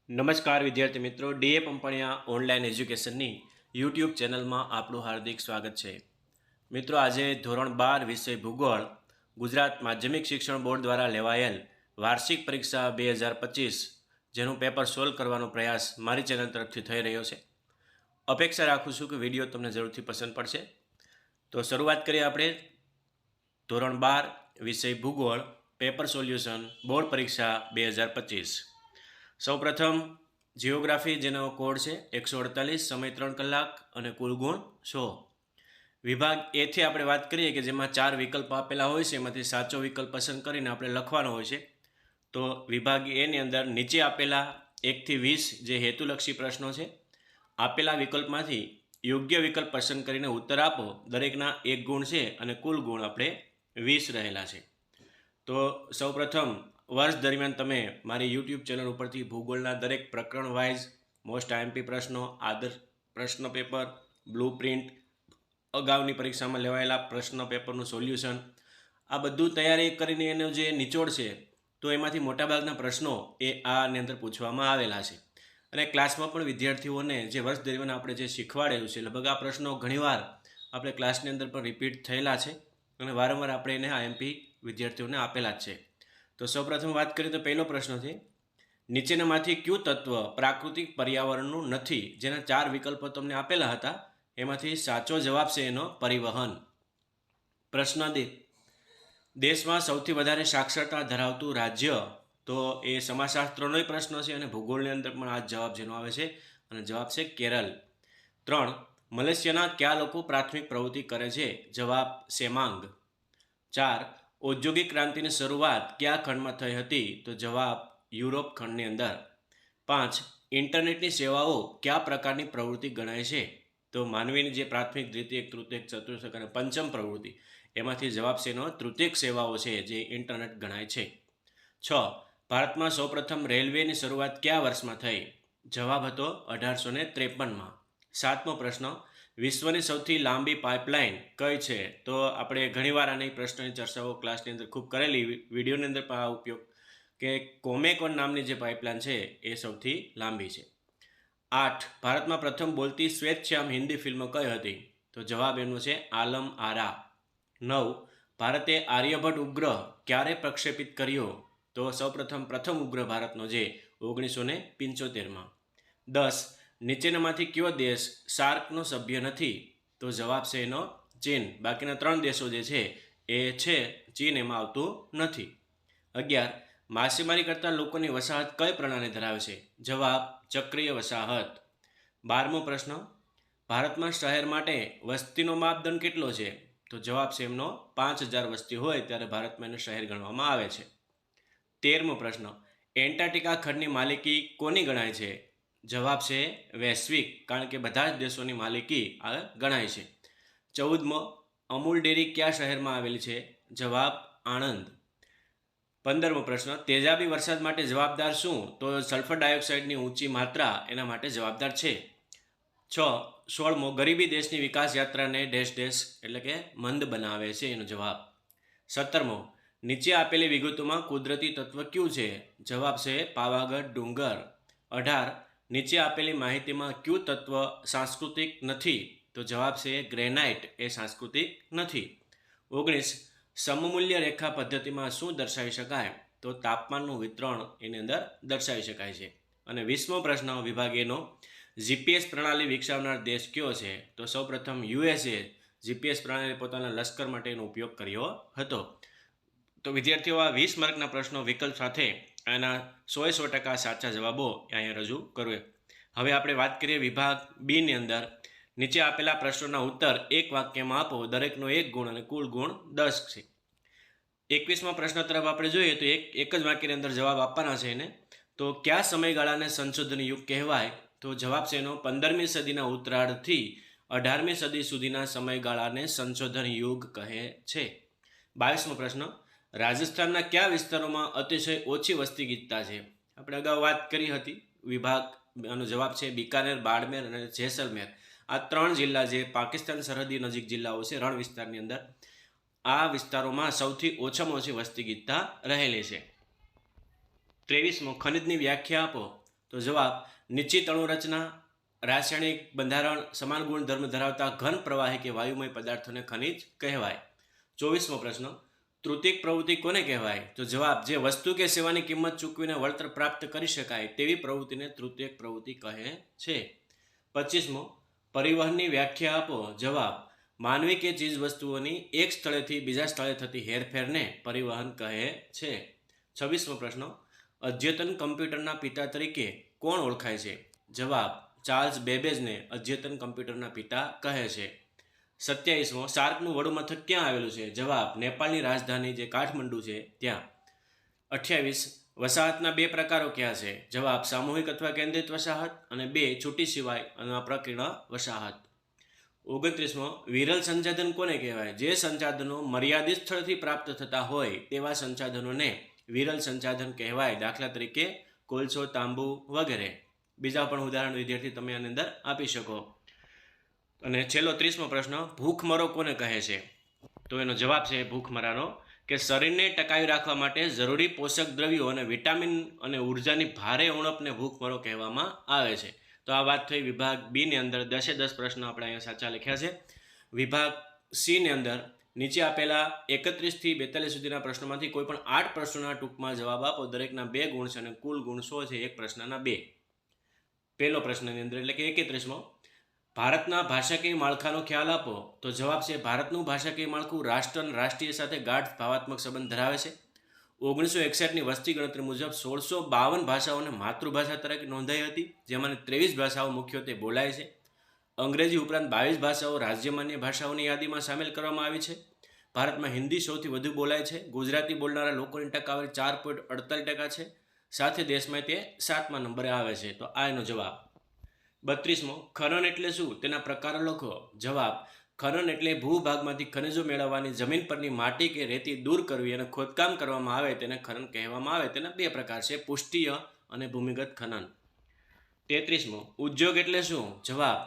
નમસ્કાર વિદ્યાર્થી મિત્રો, ડીએ પંપણિયા ઓનલાઈન એજ્યુકેશનની યુટ્યુબ ચેનલમાં આપણું હાર્દિક સ્વાગત છે. મિત્રો, આજે ધોરણ 12 વિષય ભૂગોળ ગુજરાત માધ્યમિક શિક્ષણ બોર્ડ દ્વારા લેવાયેલ વાર્ષિક પરીક્ષા 2025 જેનું પેપર સોલ્વ કરવાનો પ્રયાસ મારી ચેનલ તરફથી થઈ રહ્યો છે. અપેક્ષા રાખું છું કે વિડીયો તમને જરૂરથી પસંદ પડશે. તો શરૂઆત કરીએ આપણે ધોરણ 12 વિષય ભૂગોળ પેપર સોલ્યુશન બોર્ડ પરીક્ષા 2025. સૌપ્રથમ જિયોગ્રાફી, જેનો કોડ છે 148, સમય 3 કલાક અને કુલ ગુણ 100. વિભાગ એથી આપણે વાત કરીએ કે જેમાં 4 વિકલ્પ આપેલા હોય છે, એમાંથી સાચો વિકલ્પ પસંદ કરીને આપણે લખવાનો હોય છે. તો વિભાગ એની અંદર નીચે આપેલા 1 થી 20 જે હેતુલક્ષી પ્રશ્નો છે, આપેલા વિકલ્પમાંથી યોગ્ય વિકલ્પ પસંદ કરીને ઉત્તર આપો. દરેકના 1 ગુણ છે અને કુલ ગુણ આપણે 20 રહેલા છે. તો સૌપ્રથમ વર્ષ દરમિયાન તમે મારી યુટ્યુબ ચેનલ ઉપરથી ભૂગોળના દરેક પ્રકરણ વાઇઝ મોસ્ટ આઈએમપી પ્રશ્નો, આદર્શ પ્રશ્ન પેપર, બ્લુ પ્રિન્ટ, અગાઉની પરીક્ષામાં લેવાયેલા પ્રશ્ન પેપરનું સોલ્યુશન, આ બધું તૈયારી કરીને એનો જે નિચોડ છે, તો એમાંથી મોટાભાગના પ્રશ્નો એ આની અંદર પૂછવામાં આવેલા છે. અને ક્લાસમાં પણ વિદ્યાર્થીઓને જે વર્ષ દરમિયાન આપણે જે શીખવાડેલું છે, લગભગ આ પ્રશ્નો ઘણીવાર આપણે ક્લાસની અંદર પણ રિપીટ થયેલા છે અને વારંવાર આપણે એને આઈએમપી વિદ્યાર્થીઓને આપેલા જ છે. તો સૌપ્રથમ વાત કરીએ તો પહેલો પ્રશ્ન છે, નીચેનામાંથી કયું તત્વ પ્રાકૃતિક પર્યાવરણનું નથી? જેના 4 વિકલ્પો તમને આપેલા હતા, એમાંથી સાચો જવાબ છે એનો પરિવહન. પ્રશ્ન દેશમાં સૌથી વધારે સાક્ષરતા ધરાવતું રાજ્ય? તો એ સમાજશાસ્ત્રનોય પ્રશ્ન છે અને ભૂગોળની અંદર પણ આ જવાબ જેનો આવે છે અને જવાબ છે કેરળ. 3, મલેશિયાના કયા લોકો પ્રાથમિક પ્રવૃત્તિ કરે છે? જવાબ સેમાંગ. 4, ઔદ્યોગિક ક્રાંતિની શરૂઆત કયા ખંડમાં થઈ હતી? તો જવાબ યુરોપ ખંડની અંદર. 5, ઇન્ટરનેટની સેવાઓ કયા પ્રકારની પ્રવૃત્તિ ગણાય છે? તો માનવીની જે પ્રાથમિક, દ્વિતીયક, તૃતીયક, ચતુર્થક અને પંચમ પ્રવૃત્તિ, એમાંથી જવાબ છે એનો તૃતીયક સેવાઓ છે જે ઇન્ટરનેટ ગણાય છે. 6, ભારતમાં સૌપ્રથમ રેલવેની શરૂઆત કયા વર્ષમાં થઈ? જવાબ હતો 1853માં. 7મો પ્રશ્ન, વિશ્વની સૌથી લાંબી પાઇપલાઇન કઈ છે? તો આપણે ઘણીવાર આની પ્રશ્નની ચર્ચાઓ ક્લાસની અંદર ખૂબ કરેલી, વિડીયોની અંદર પણ આ ઉપયોગ કે કોમેકોન નામની જે પાઇપલાઇન છે એ સૌથી લાંબી છે. 8, ભારતમાં પ્રથમ બોલતી શ્વેતશ્યામ હિન્દી ફિલ્મ કઈ હતી? તો જવાબ એનો છે આલમ આરા. 9, ભારતે આર્યભટ્ટ ઉપગ્રહ ક્યારે પ્રક્ષેપિત કર્યો? તો સૌપ્રથમ પ્રથમ ઉપગ્રહ ભારતનો જે 1975માં. 10, નીચેનામાંથી કયો દેશ સાર્કનો સભ્ય નથી? તો જવાબ છે એનો ચીન. બાકીના 3 દેશો જે છે એ છે, ચીન એમાં આવતું નથી. 11, માછીમારી કરતા લોકોની વસાહત કઈ પ્રણાલી ધરાવે છે? જવાબ ચક્રીય વસાહત. 12મો પ્રશ્ન, ભારતમાં શહેર માટે વસ્તીનો માપદંડ કેટલો છે? તો જવાબ છે એમનો 5000 વસ્તી હોય ત્યારે ભારતમાં એને શહેર ગણવામાં આવે છે. 13મો પ્રશ્ન, એન્ટાર્કટિકા ખંડની માલિકી કોની ગણાય છે? જવાબ છે વૈશ્વિક, કારણ કે બધા જ દેશોની માલિકી આ ગણાય છે. 14મો, અમૂલ ડેરી કયા શહેરમાં આવેલી છે? જવાબ આણંદ. 15મો પ્રશ્ન, તેજાબી વરસાદ માટે જવાબદાર શું? તો સલ્ફર ડાયોક્સાઇડની ઊંચી માત્રા એના માટે જવાબદાર છે. 16મો, ગરીબી દેશની વિકાસ યાત્રાને ડેશ ડેશ એટલે કે મંદ બનાવે છે, એનો જવાબ. 17મો, નીચે આપેલી વિગતોમાં કુદરતી તત્વ કયું છે? જવાબ છે પાવાગઢ ડુંગર. 18, નીચે આપેલી માહિતીમાં કયું તત્વ સાંસ્કૃતિક નથી? તો જવાબ છે ગ્રેનાઇટ, એ સાંસ્કૃતિક નથી. 19, સમમૂલ્ય રેખા પદ્ધતિમાં શું દર્શાવી શકાય? તો તાપમાનનું વિતરણ એની અંદર દર્શાવી શકાય છે. અને 20મો પ્રશ્ન વિભાગ એનો, જીપીએસ પ્રણાલી વિકસાવનાર દેશ કયો છે? તો સૌપ્રથમ યુએસએ જીપીએસ પ્રણાલી પોતાના લશ્કર માટે એનો ઉપયોગ કર્યો હતો. તો વિદ્યાર્થીઓ, આ 20 માર્કના પ્રશ્નો વિકલ્પ સાથે એના 100% સાચા જવાબો અહીંયા રજૂ કરવે. હવે આપણે વાત કરીએ વિભાગ બીની અંદર, નીચે આપેલા પ્રશ્નોના ઉત્તર એક વાક્યમાં આપો. દરેકનો 1 ગુણ અને કુલ ગુણ 10 છે. 21મા પ્રશ્ન તરફ આપણે જોઈએ તો એક જ વાક્યની અંદર જવાબ આપવાના છે એને. તો કયા સમયગાળાને સંશોધન યુગ કહેવાય? તો જવાબ છે એનો 15મી સદીના ઉત્તરાર્ધથી 18મી સદી સુધીના સમયગાળાને સંશોધન યુગ કહે છે. 22મો પ્રશ્ન, રાજસ્થાનના કયા વિસ્તારોમાં અતિશય ઓછી વસ્તી ગીચતા છે? આપણે અગાઉ વાત કરી હતી. વિભાગનો જવાબ છે બિકાનેર, બાડમેર અને જેસલમેર. આ 3 જિલ્લા જે પાકિસ્તાન સરહદી નજીક જિલ્લાઓ છે, રણ વિસ્તારની અંદર, આ વિસ્તારોમાં સૌથી ઓછામાં ઓછી વસ્તી ગીચતા રહેલી છે. 23મો, ખનિજની વ્યાખ્યા આપો. તો તો જવાબ નિશ્ચિત અણુ રચના, રાસાયણિક બંધારણ, સમાન ગુણધર્મ ધરાવતા ઘન પ્રવાહી કે વાયુમય પદાર્થોને ખનિજ કહેવાય. 24મો પ્રશ્ન, તૃતીયક પ્રવૃત્તિ કોને કહેવાય? તો જવાબ જે વસ્તુ કે સેવાની કિંમત ચૂકવીને વળતર પ્રાપ્ત કરી શકાય તેવી પ્રવૃત્તિને તૃતીયક પ્રવૃત્તિ કહે છે. 25મો, પરિવહનની વ્યાખ્યા આપો. જવાબ માનવી કે ચીજ વસ્તુઓની એક સ્થળેથી બીજા સ્થળે થતી હેરફેરને પરિવહન કહે છે. 26મો પ્રશ્ન, અદ્યતન કમ્પ્યુટરના પિતા તરીકે કોણ ઓળખાય છે? જવાબ ચાર્લ્સ બેબેજને અદ્યતન કમ્પ્યુટરના પિતા કહે છે. 27મો, સાર્કનું વડું મથક ક્યાં આવેલું છે? જવાબ નેપાળની રાજધાની જે કાઠમંડુ છે ત્યાં. 28, વસાહતના બે પ્રકારો કયા છે? જવાબ સામૂહિક અથવા કેન્દ્રિત વસાહત અને 2 છૂટી સિવાય અને અપ્રકીર્ણ વસાહત. 29મો, વિરલ સંસાધન કોને કહેવાય? જે સંસાધનો મર્યાદિત સ્થળથી પ્રાપ્ત થતા હોય તેવા સંસાધનોને વિરલ સંસાધન કહેવાય. દાખલા તરીકે કોલસો, તાંબુ વગેરે. બીજા પણ ઉદાહરણ વિદ્યાર્થી તમે આની અંદર આપી શકો. અને છેલ્લો 30મો પ્રશ્ન, ભૂખમરો કોને કહે છે? તો એનો જવાબ છે ભૂખમરાનો કે શરીરને ટકાવી રાખવા માટે જરૂરી પોષક દ્રવ્યો અને વિટામિન અને ઉર્જાની ભારે ઉણપને ભૂખમરો કહેવામાં આવે છે. તો આ વાત થઈ વિભાગ બી ની અંદર 10 પ્રશ્નો આપણે અહીંયા સાચા લખ્યા છે. વિભાગ સી ની અંદર નીચે આપેલા 31 થી 42 સુધીના પ્રશ્નોમાંથી કોઈ પણ 8 પ્રશ્નોના ટૂંકમાં જવાબ આપો. દરેકના 2 ગુણ છે અને કુલ ગુણ 100 છે, એક પ્રશ્નના 2. પહેલો પ્રશ્નની અંદર એટલે કે 31મો, ભારતના ભાષાકીય માળખાનો ખ્યાલ આપો. તો જવાબ છે ભારતનું ભાષાકીય માળખું રાષ્ટ્ર અને રાષ્ટ્રીય સાથે ગાઢ ભાવાત્મક સંબંધ ધરાવે છે. 1961ની વસ્તી ગણતરી મુજબ 1652 ભાષાઓને માતૃભાષા તરીકે નોંધાઈ હતી, જેમાંની 23 ભાષાઓ મુખ્યત્વે બોલાય છે. અંગ્રેજી ઉપરાંત 22 ભાષાઓ રાજ્યમાન્ય ભાષાઓની યાદીમાં સામેલ કરવામાં આવી છે. ભારતમાં હિન્દી સૌથી વધુ બોલાય છે. ગુજરાતી બોલનારા લોકોની ટકાવારી 4.48% છે. સાથે દેશમાં તે 7મા નંબરે આવે છે. તો આ એનો જવાબ. 32મો, ખનન એટલે શું? તેના પ્રકારો લખો. જવાબ ખનન એટલે ભૂભાગમાંથી ખનિજો મેળવવાની, જમીન પરની માટી કે રેતી દૂર કરવી અને ખોદકામ કરવામાં આવે તેને ખનન કહેવામાં આવે. તેના 2 પ્રકાર છે, પૃષ્ઠીય અને ભૂમિગત ખનન. 33મો, ઉદ્યોગ એટલે શું? જવાબ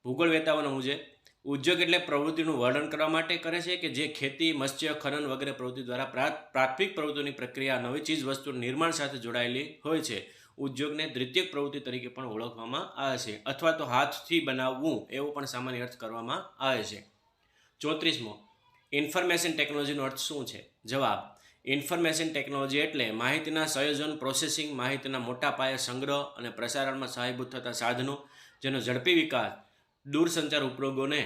ભૂગોળ વેતાઓના મુજબ ઉદ્યોગ એટલે પ્રવૃત્તિનું વર્ણન કરવા માટે કરે છે કે જે ખેતી, મત્સ્ય, ખનન વગેરે પ્રવૃત્તિ દ્વારા પ્રાથમિક પ્રવૃત્તિની પ્રક્રિયા નવી ચીજ વસ્તુના નિર્માણ સાથે જોડાયેલી હોય છે. ઉદ્યોગને દ્વિતીયક પ્રવૃત્તિ તરીકે પણ ઓળખવામાં આવે છે, અથવા તો હાથથી બનાવવું એવો પણ સામાન્ય અર્થ કરવામાં આવે છે. 34મો, ઇન્ફોર્મેશન ટેકનોલોજીનો અર્થ શું છે? જવાબ ઇન્ફોર્મેશન ટેકનોલોજી એટલે માહિતીના સંયોજન, પ્રોસેસિંગ, માહિતીના મોટા પાયે સંગ્રહ અને પ્રસારણમાં સહાયભૂત થતા સાધનો જેનો ઝડપી વિકાસ દૂરસંચાર ઉપયોગોને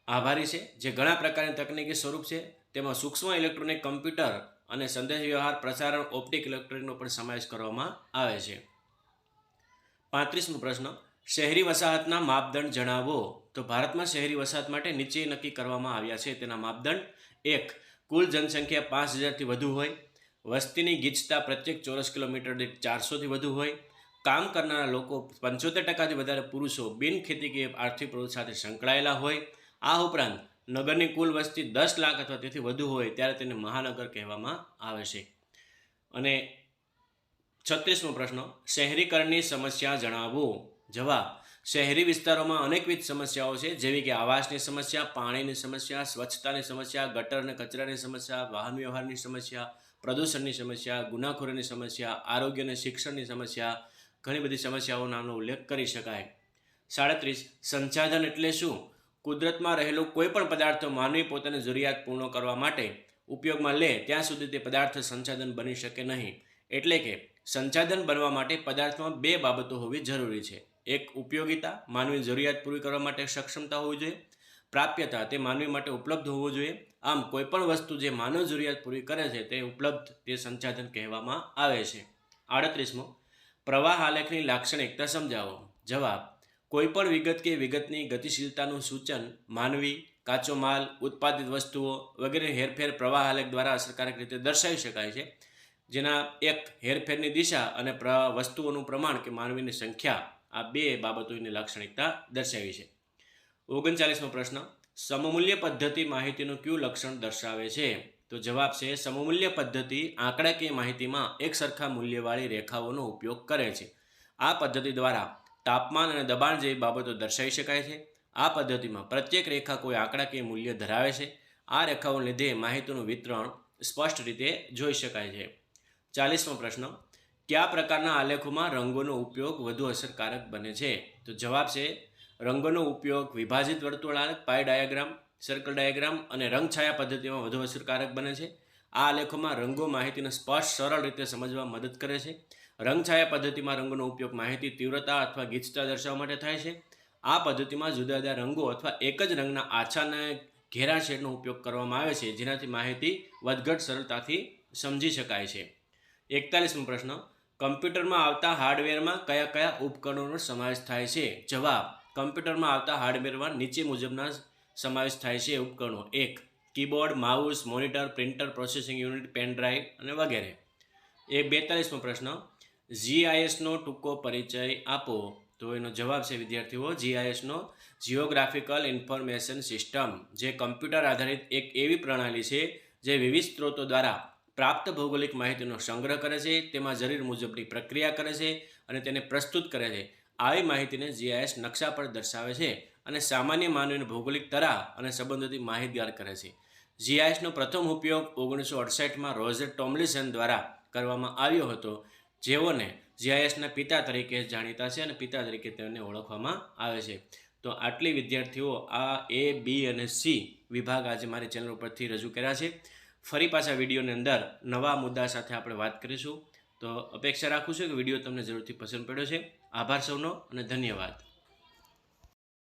આભારી છે, જે ઘણા પ્રકારની તકનીકી સ્વરૂપ છે. તેમાં સૂક્ષ્મ ઇલેક્ટ્રોનિક, કમ્પ્યુટર અને સંદેશ વ્યવહાર, પ્રસારણ, ઓપ્ટિક ઇલેક્ટ્રોનિકનો પણ સમાવેશ કરવામાં આવે છે. 35મો પ્રશ્ન, શહેરી વસાહતના માપદંડ જણાવો. તો ભારતમાં શહેરી વસાહત માટે નીચે નક્કી કરવામાં આવ્યા છે તેના માપદંડ. 1, કુલ જનસંખ્યા 5000થી વધુ હોય. વસ્તીની ગીચતા પ્રત્યેક ચોરસ કિલોમીટર દીઠ 400થી વધુ હોય. કામ કરનારા લોકો 75%થી વધારે પુરુષો બિન ખેતીકીય આર્થિક પ્રવૃત્તિ સાથે સંકળાયેલા હોય. આ ઉપરાંત નગરની કુલ વસ્તી 10 લાખ અથવા તેથી વધુ હોય ત્યારે તેને મહાનગર કહેવામાં આવે છે. અને 36મો પ્રશ્ન, શહેરીકરણની સમસ્યા જણાવો. જવાબ શહેરી વિસ્તારોમાં અનેકવિધ સમસ્યાઓ છે, જેવી કે આવાસની સમસ્યા, પાણીની સમસ્યા, સ્વચ્છતાની સમસ્યા, ગટર અને કચરાની સમસ્યા, વાહન વ્યવહારની સમસ્યા, પ્રદૂષણની સમસ્યા, ગુનાખોરીની સમસ્યા, આરોગ્ય અને શિક્ષણની સમસ્યા, ઘણી બધી સમસ્યાઓ નામનો ઉલ્લેખ કરી શકાય. 37, સંસાધન એટલે શું? કુદરતમાં રહેલો કોઈ પણ પદાર્થ માનવી પોતાની જરૂરિયાત પૂર્ણ કરવા માટે ઉપયોગમાં લે ત્યાં સુધી તે પદાર્થ સંસાધન બની શકે નહીં. એટલે કે સંસાધન બનવા માટે પદાર્થમાં 2 બાબતો હોવી જરૂરી છે. એક, ઉપયોગિતા, માનવીની જરૂરિયાત પૂરી કરવા માટે સક્ષમતા હોવી જોઈએ. પ્રાપ્યતા, તે માનવી માટે ઉપલબ્ધ હોવું જોઈએ. આમ કોઈપણ વસ્તુ જે માનવ જરૂરિયાત પૂરી કરે છે તે ઉપલબ્ધ, તે સંસાધન કહેવામાં આવે છે. 38મો, પ્રવાહ આલેખની લાક્ષણિકતા સમજાવો. જવાબ કોઈપણ વિગત કે વિગતની ગતિશીલતાનું સૂચન માનવી, કાચો માલ, ઉત્પાદિત વસ્તુઓ વગેરે હેરફેર પ્રવાહ આલેખ દ્વારા અસરકારક રીતે દર્શાવી શકાય છે. જેના 1, હેરફેરની દિશા અને વસ્તુઓનું પ્રમાણ કે માનવીની સંખ્યા, આ 2 બાબતોની લાક્ષણિકતા દર્શાવી છે. 39મો પ્રશ્ન, સમમૂલ્ય પદ્ધતિ માહિતીનું કયું લક્ષણ દર્શાવે છે? તો જવાબ છે સમમૂલ્ય પદ્ધતિ આંકડાકીય માહિતીમાં એક સરખા મૂલ્યવાળી રેખાઓનો ઉપયોગ કરે છે. આ પદ્ધતિ દ્વારા તાપમાન અને દબાણ જેવી બાબતો દર્શાવી શકાય છે. આ પદ્ધતિમાં પ્રત્યેક રેખા કોઈ આંકડાકીય મૂલ્ય ધરાવે છે. આ રેખાઓને લીધે માહિતીનું વિતરણ સ્પષ્ટ રીતે જોઈ શકાય છે. 40મો પ્રશ્ન, કયા પ્રકારના આલેખોમાં રંગોનો ઉપયોગ વધુ અસરકારક બને છે? તો જવાબ છે રંગોનો ઉપયોગ વિભાજિત વર્તુળાલેખ, પાઈ ડાયાગ્રામ, સર્કલ ડાયાગ્રામ અને રંગછાયા પદ્ધતિમાં વધુ અસરકારક બને છે. આ આલેખોમાં રંગો માહિતીને સ્પષ્ટ સરળ રીતે સમજવામાં મદદ કરે છે. રંગછાયા પદ્ધતિમાં રંગોનો ઉપયોગ માહિતી તીવ્રતા અથવા ગીચતા દર્શાવવા માટે થાય છે. આ પદ્ધતિમાં જુદા જુદા રંગો અથવા એક જ રંગના આછા અને ઘેરા શેડનો ઉપયોગ કરવામાં આવે છે, જેનાથી માહિતી વધઘટ સરળતાથી સમજી શકાય છે. 41મો પ્રશ્ન, કમ્પ્યુટરમાં આવતા હાર્ડવેરમાં કયા કયા ઉપકરણોનો સમાવેશ થાય છે? જવાબ, કમ્પ્યુટરમાં આવતા હાર્ડવેરમાં નીચે મુજબના સમાવેશ થાય છે ઉપકરણો: 1. Keyboard, mouse, monitor, printer, processing unit, pen drive અને વગેરે. 42મો પ્રશ્ન, GISનો ટૂંકો પરિચય આપો. તો એનો જવાબ છે વિદ્યાર્થીઓ, GISનો જિયોગ્રાફિકલ ઇન્ફોર્મેશન સિસ્ટમ, જે કમ્પ્યુટર આધારિત એક એવી પ્રણાલી છે જે વિવિધ સ્ત્રોતો દ્વારા પ્રાપ્ત ભૌગોલિક માહિતીનો સંગ્રહ કરે છે, તેમાં જરૂર મુજબની પ્રક્રિયા કરે છે અને તેને પ્રસ્તુત કરે છે. આવી માહિતીને GIS નકશા પર દર્શાવે છે અને સામાન્ય માનવીને ભૌગોલિક તરાહ અને સંબંધોથી માહિતગાર કરે છે. GISનો પ્રથમ ઉપયોગ 1968માં રોજર ટોમલિન્સન દ્વારા કરવામાં આવ્યો હતો, જેઓને GISના પિતા તરીકે જાણીતા છે અને પિતા તરીકે તેમને ઓળખવામાં આવે છે. તો આટલી વિદ્યાર્થીઓ આ A, B અને C વિભાગ આજે મારી ચેનલ ઉપરથી રજૂ કર્યા છે. ફરી પાછા વિડીયોની અંદર નવા મુદ્દા સાથે આપણે વાત કરીશું. તો અપેક્ષા રાખું છું કે વિડીયો તમને જરૂરથી પસંદ પડ્યો છે. આભાર સૌનો અને ધન્યવાદ.